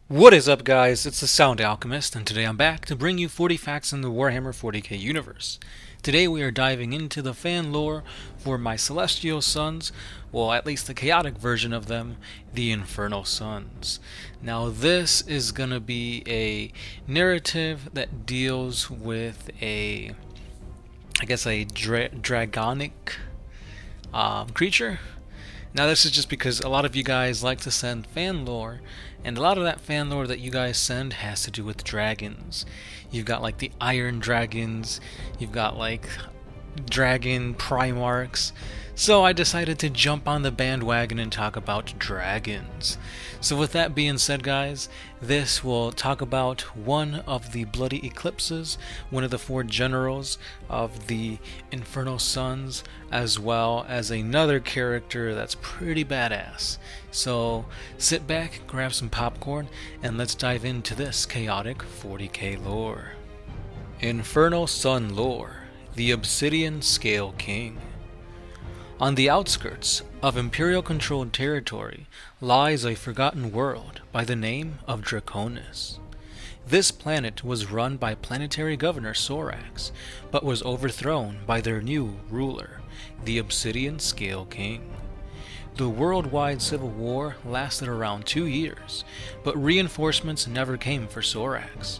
What is up, guys? It's the Sound Alchemist, and today I'm back to bring you 40 facts in the Warhammer 40K universe. Today we are diving into the fan lore for my Celestial Suns, well, at least the chaotic version of them, the Infernal Suns. Now this is gonna be a narrative that deals with a dragonic creature. Now this is just because a lot of you guys like to send fan lore, and a lot of that fan lore that you guys send has to do with dragons. You've got like the iron dragons, you've got like dragon primarchs. So I decided to jump on the bandwagon and talk about dragons. So with that being said, guys, this will talk about one of the bloody eclipses, one of the four generals of the Infernal Suns, as well as another character that's pretty badass. So sit back, grab some popcorn, and let's dive into this chaotic 40k lore. Infernal Sun lore, the Obsidian Scale King. On the outskirts of Imperial-controlled territory lies a forgotten world by the name of Draconus. This planet was run by planetary governor Sorax, but was overthrown by their new ruler, the Obsidian Scale King. The worldwide civil war lasted around 2 years, but reinforcements never came for Sorax.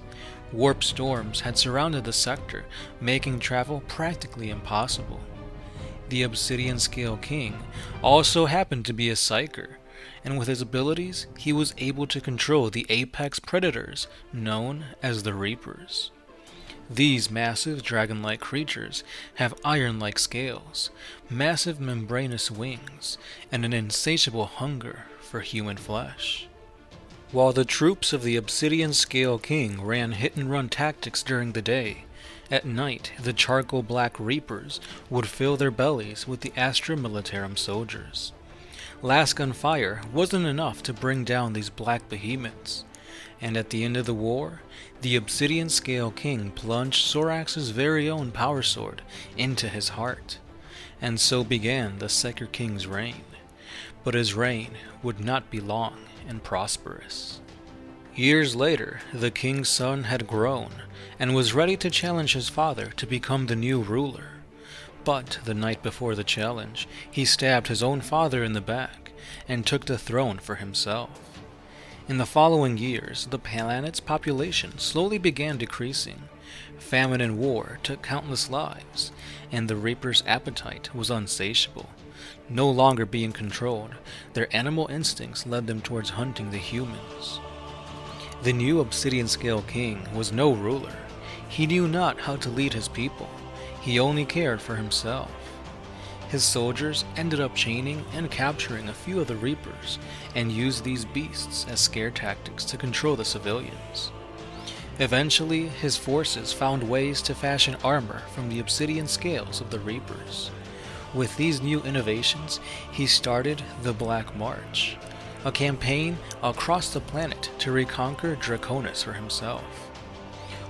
Warp storms had surrounded the sector, making travel practically impossible. The Obsidian Scale King also happened to be a psyker, and with his abilities, he was able to control the apex predators known as the Reapers. These massive dragon-like creatures have iron-like scales, massive membranous wings, and an insatiable hunger for human flesh. While the troops of the Obsidian Scale King ran hit-and-run tactics during the day, at night the charcoal black Reapers would fill their bellies with the Astra Militarum soldiers. Last gunfire wasn't enough to bring down these black behemoths, and at the end of the war, the Obsidian Scale King plunged Sorax's very own power sword into his heart, and so began the Psyker King's reign. But his reign would not be long and prosperous. Years later, the king's son had grown and was ready to challenge his father to become the new ruler. But the night before the challenge, he stabbed his own father in the back and took the throne for himself. In the following years, the planet's population slowly began decreasing. Famine and war took countless lives, and the Reapers' appetite was insatiable. No longer being controlled, their animal instincts led them towards hunting the humans. The new Obsidian Scale King was no ruler. He knew not how to lead his people. He only cared for himself. His soldiers ended up chaining and capturing a few of the Reapers and used these beasts as scare tactics to control the civilians. Eventually, his forces found ways to fashion armor from the obsidian scales of the Reapers. With these new innovations, he started the Black March, a campaign across the planet to reconquer Draconus for himself.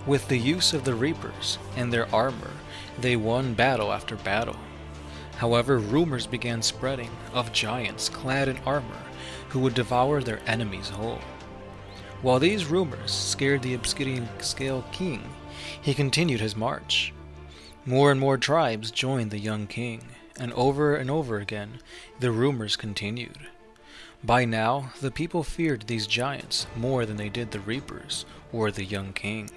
With the use of the Reapers and their armor, they won battle after battle. However, rumors began spreading of giants clad in armor who would devour their enemies whole. While these rumors scared the Obsidian Scale King, he continued his march. More and more tribes joined the young king, and over again, the rumors continued. By now, the people feared these giants more than they did the Reapers or the young king.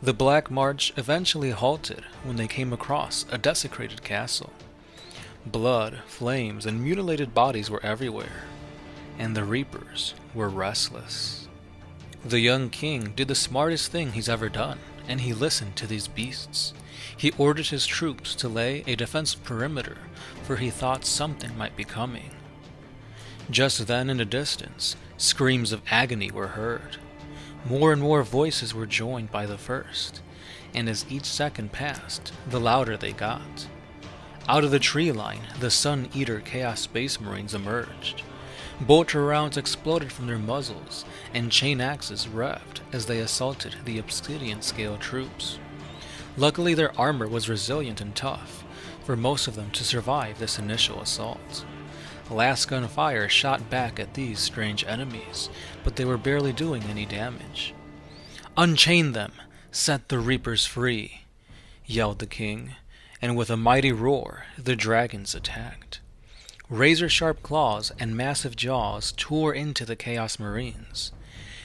The Black March eventually halted when they came across a desecrated castle. Blood, flames, and mutilated bodies were everywhere, and the Reapers were restless. The young king did the smartest thing he's ever done, and he listened to these beasts. He ordered his troops to lay a defensive perimeter, for he thought something might be coming. Just then, in the distance, screams of agony were heard. More and more voices were joined by the first, and as each second passed, the louder they got. Out of the tree line, the Suneater Chaos Space Marines emerged. Bolter rounds exploded from their muzzles, and chain axes revved as they assaulted the Obsidian Scale troops. Luckily, their armor was resilient and tough, for most of them to survive this initial assault. Last gunfire shot back at these strange enemies, but they were barely doing any damage. "Unchain them! Set the reapers free!" yelled the king, and with a mighty roar, the dragons attacked. Razor-sharp claws and massive jaws tore into the Chaos Marines.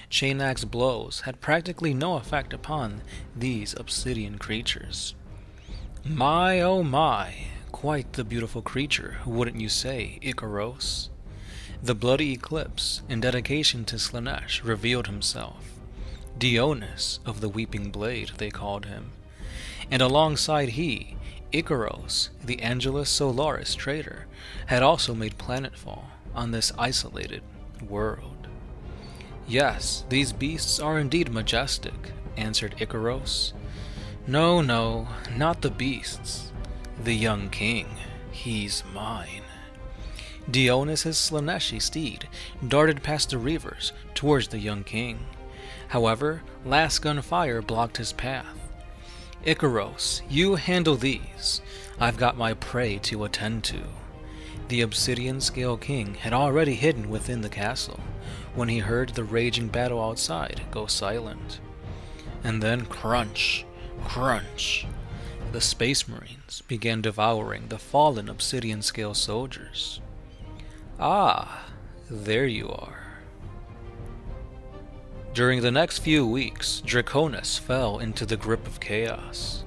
Chain axe blows had practically no effect upon these obsidian creatures. My oh my, quite the beautiful creature, wouldn't you say, Icaros? The bloody eclipse, in dedication to Slaanesh, revealed himself. Draconus of the Weeping Blade, they called him. And alongside he, Icaros, the Angelus Solaris traitor, had also made planetfall on this isolated world. "Yes, these beasts are indeed majestic," answered Icaros. "No, no, not the beasts. The young king, he's mine." Draconus' Slaaneshi steed darted past the reavers towards the young king. However, last gunfire blocked his path. "Icaros, you handle these. I've got my prey to attend to." The Obsidian Scale King had already hidden within the castle when he heard the raging battle outside go silent. And then crunch, crunch, the Space Marines began devouring the fallen Obsidian Scale soldiers. Ah, there you are. During the next few weeks, Draconus fell into the grip of chaos,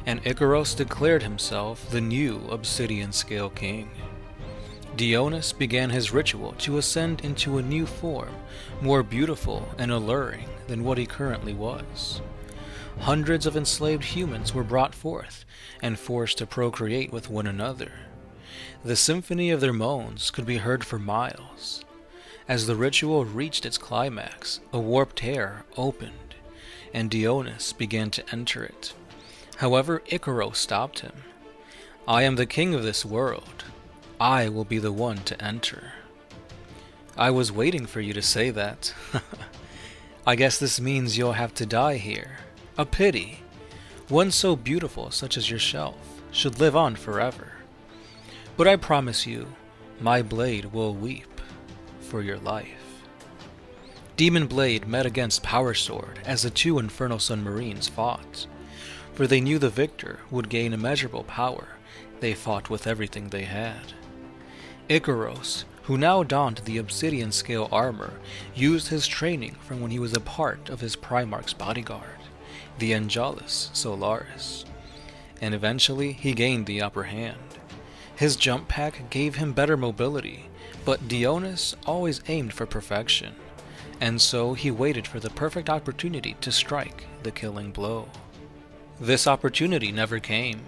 and Icaros declared himself the new Obsidian Scale King. Draconus began his ritual to ascend into a new form, more beautiful and alluring than what he currently was. Hundreds of enslaved humans were brought forth and forced to procreate with one another. The symphony of their moans could be heard for miles. As the ritual reached its climax, a warped tear opened, and Draconus began to enter it. However, Icaros stopped him. "I am the king of this world. I will be the one to enter." "I was waiting for you to say that." "I guess this means you'll have to die here. A pity. One so beautiful such as yourself should live on forever. But I promise you, my blade will weep for your life." Demon Blade met against Power Sword as the two Infernal Sun Marines fought. For they knew the victor would gain immeasurable power. They fought with everything they had. Icaros, who now donned the Obsidian Scale armor, used his training from when he was a part of his Primarch's bodyguard, the Angelus Solaris, and eventually he gained the upper hand. His jump pack gave him better mobility, but Draconus always aimed for perfection, and so he waited for the perfect opportunity to strike the killing blow. This opportunity never came,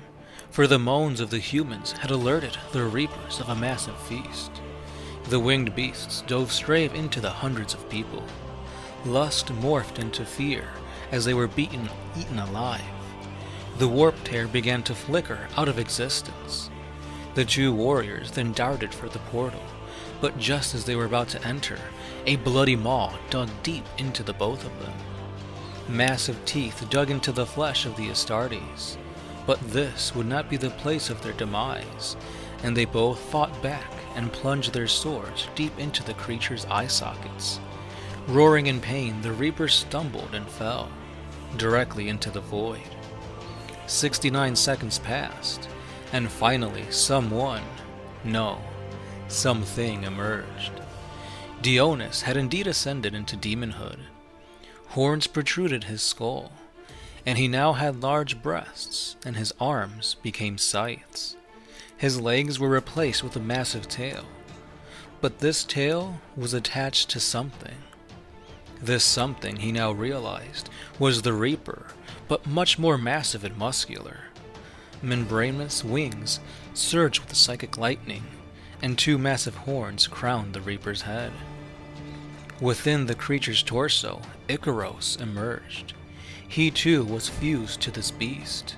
for the moans of the humans had alerted the reapers of a massive feast. The winged beasts dove straight into the hundreds of people. Lust morphed into fear as they were eaten alive. The warp tear began to flicker out of existence. The two warriors then darted for the portal, but just as they were about to enter, a bloody maw dug deep into the both of them. Massive teeth dug into the flesh of the Astartes, but this would not be the place of their demise, and they both fought back and plunged their swords deep into the creature's eye sockets. Roaring in pain, the reapers stumbled and fell directly into the void. 69 seconds passed, and finally something emerged. Draconus had indeed ascended into demonhood. Horns protruded his skull, and he now had large breasts, and his arms became scythes. His legs were replaced with a massive tail, but this tail was attached to something. This something, he now realized, was the Reaper, but much more massive and muscular. Membranous wings surged with psychic lightning, and two massive horns crowned the Reaper's head. Within the creature's torso, Icaros emerged. He too was fused to this beast.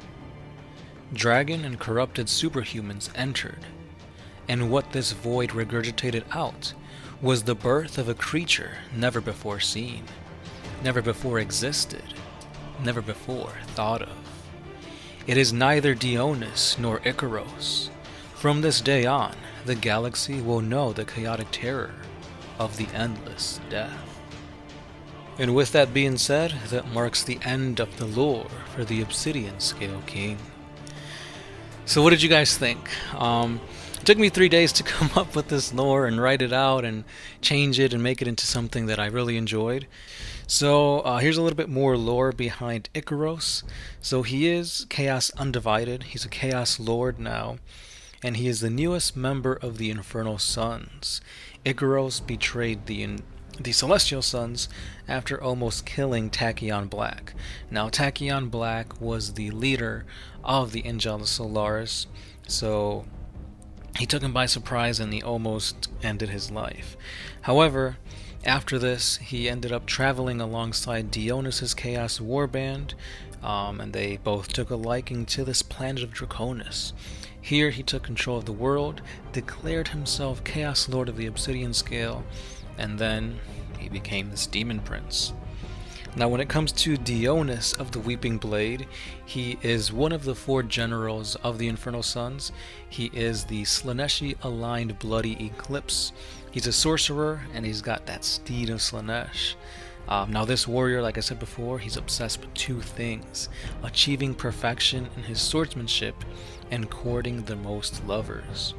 Dragon and corrupted superhumans entered, and what this void regurgitated out was the birth of a creature never before seen, never before existed, never before thought of. It is neither Draconus nor Icaros. From this day on, the galaxy will know the chaotic terror of the endless death. And with that being said, that marks the end of the lore for the Obsidian Scale King. So what did you guys think? It took me 3 days to come up with this lore and write it out and change it and make it into something that I really enjoyed. So here's a little bit more lore behind Icaros. So he is Chaos Undivided. He's a Chaos Lord now, and he is the newest member of the Infernal Suns. Icaros betrayed the Celestial Suns after almost killing Tachyon Black. Now Tachyon Black was the leader of the Angelus Solaris, so he took him by surprise and he almost ended his life. However, after this, he ended up traveling alongside Dionys's Chaos Warband, and they both took a liking to this planet of Draconus. Here he took control of the world, declared himself Chaos Lord of the Obsidian Scale, and then he became this Demon Prince. Now when it comes to Dionys of the Weeping Blade, he is one of the 4 generals of the Infernal Suns. He is the Slaaneshi aligned Bloody Eclipse. He's a sorcerer, and he's got that steed of Slaanesh. Now this warrior, like I said before, he's obsessed with 2 things: achieving perfection in his swordsmanship and courting the most lovers.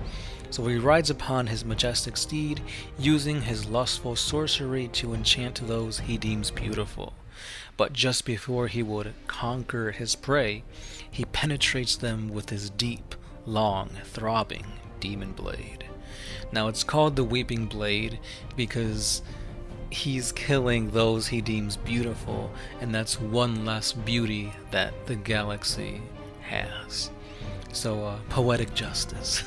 So he rides upon his majestic steed, using his lustful sorcery to enchant those he deems beautiful. But just before he would conquer his prey, he penetrates them with his deep, long, throbbing demon blade. Now it's called the Weeping Blade because he's killing those he deems beautiful, and that's one less beauty that the galaxy has. So poetic justice.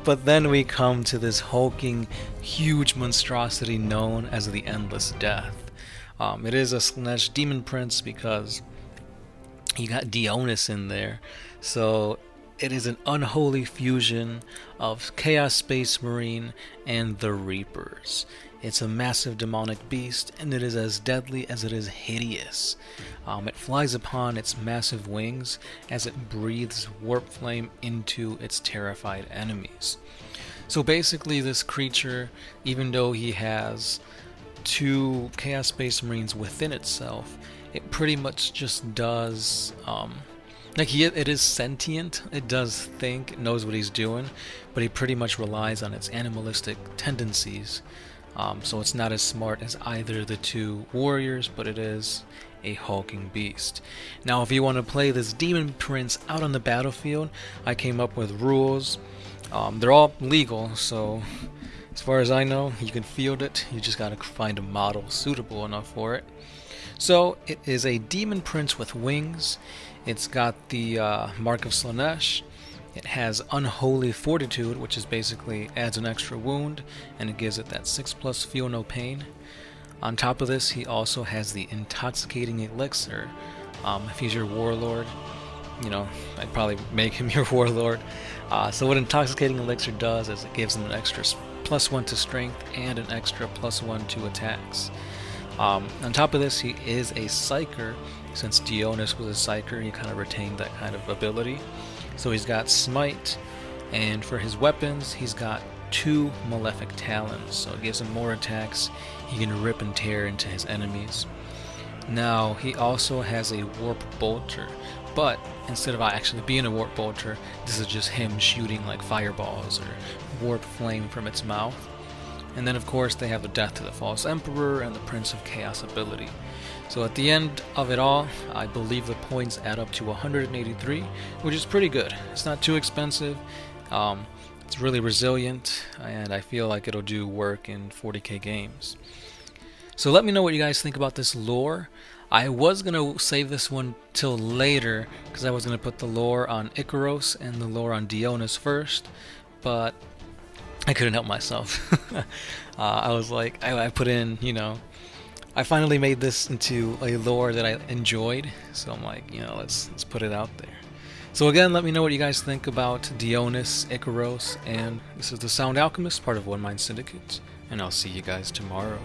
But then we come to this hulking, huge monstrosity known as the Endless Death. It is a Slaanesh Demon Prince because you got Dionys in there, so it is an unholy fusion of Chaos Space Marine and the Reapers. It's a massive demonic beast, and it is as deadly as it is hideous. It flies upon its massive wings as it breathes warp flame into its terrified enemies. So basically this creature, even though he has 2 Chaos Space Marines within itself, it pretty much just does, it is sentient, it does think, it knows what he's doing, but he pretty much relies on its animalistic tendencies. So it's not as smart as either the 2 warriors, but it is a hulking beast. Now if you want to play this Demon Prince out on the battlefield, I came up with rules. They're all legal, so as far as I know, you can field it. You just gotta find a model suitable enough for it. So it is a Demon Prince with wings. It's got the Mark of Slaanesh. It has Unholy Fortitude, which is basically adds an extra wound, and it gives it that 6+ feel no pain. On top of this, he also has the Intoxicating Elixir. If he's your warlord, you know, I'd probably make him your warlord. So what Intoxicating Elixir does is it gives him an extra +1 to strength and an extra +1 to attacks. On top of this, he is a Psyker. Since Dionys was a Psyker, he kind of retained that kind of ability. So he's got Smite, and for his weapons, he's got 2 Malefic Talons, so it gives him more attacks. He can rip and tear into his enemies. Now, he also has a Warp Bolter, but instead of actually being a Warp Bolter, this is just him shooting like fireballs or warp flame from its mouth. And then of course they have the Death to the False Emperor and the Prince of Chaos ability. So at the end of it all, I believe the points add up to 183, which is pretty good. It's not too expensive, it's really resilient, and I feel like it'll do work in 40k games. So let me know what you guys think about this lore. I was going to save this one till later, because I was going to put the lore on Icaros and the lore on Dionys first, but I couldn't help myself. I was like, I put in, you know, I finally made this into a lore that I enjoyed, so I'm like, you know, let's put it out there. So again, let me know what you guys think about Dionys, Icaros, and this is the Sound Alchemist, part of One Mind Syndicate, and I'll see you guys tomorrow.